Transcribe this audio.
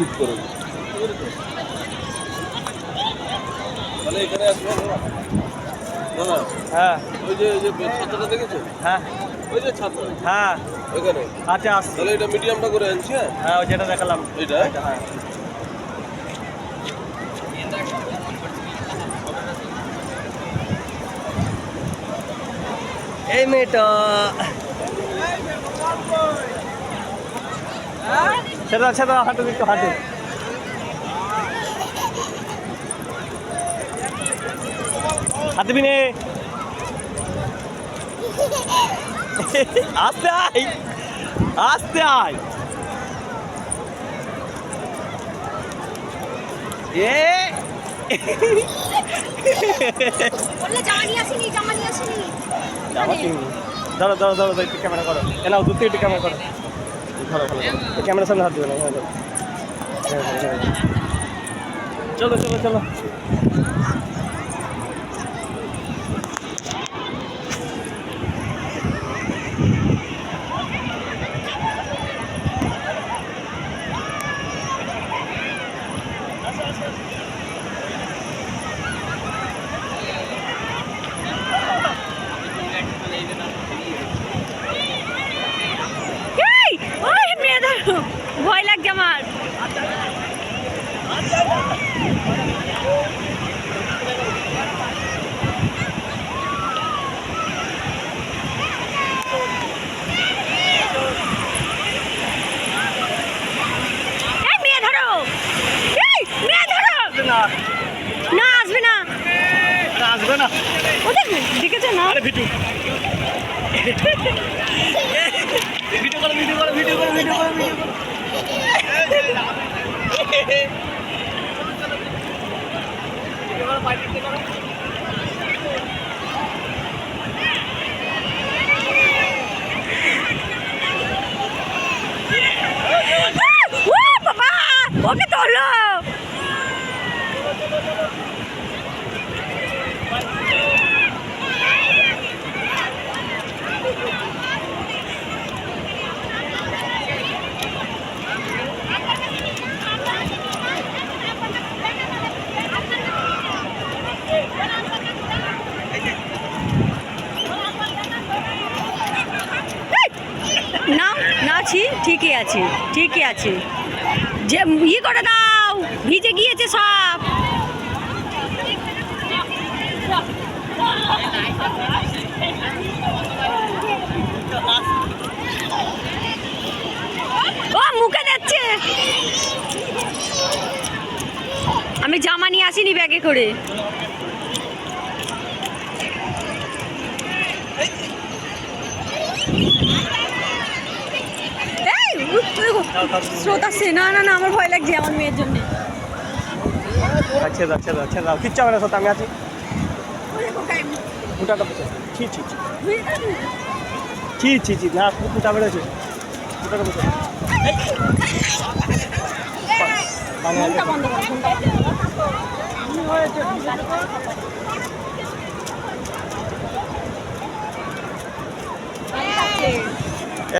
ঠিক করে তাহলে এখানে আসবে দাদা। হ্যাঁ ওই যে ছাত্রটা দেখেছো? হ্যাঁ ওই যে ছাত্র, হ্যাঁ ওইখানে। আচ্ছা আসছি, তাহলে এটা মিডিয়ামটা করে আনছি। হ্যাঁ ওই যেটা দেখালাম এটা। হ্যাঁ এই মেয়েটা ছেড়ে ছেড়ে হাঁটু একটু হাঁটু। হাঁটবি নে, আস্তে আয় আস্তে আয়। এ ধরো ধরো ধরো একটু ক্যামেরা করো, কেন দূর থেকে একটু ক্যামেরা করো। ধরো ভালো ক্যামেরার সামনে হাত দিবে না। চলো চলো চলো। ভয় লাগছে আমার। মেয়ে ধরো, মেয়ে ধরো। না আসবে না, আসবে না। ওদের দেখেছো না? ভিডিও করো ভিডিও করো ভিডিও করো ভিডিও করো ভিডিও করো। বাবা ওকে তোলো। না নাছি, ঠিকই আছে ঠিকই আছে। যে করে দাও, ভিজে গিয়েছে সব। ও মুখে যাচ্ছে। আমি জামা নিয়ে আসিনি ব্যাগে করে। স্রোত আসছে। না না না আমার ভয় লাগছে আমার মেয়ের জন্য। আচ্ছা আচ্ছা আচ্ছা দাও, কিচ্ছু হবে না, আমি আছি। ফুটাটা ছি ছি ছি ছি ছি না, ফুটা বেড়েছে। ফুটাটা বসে বন্ধ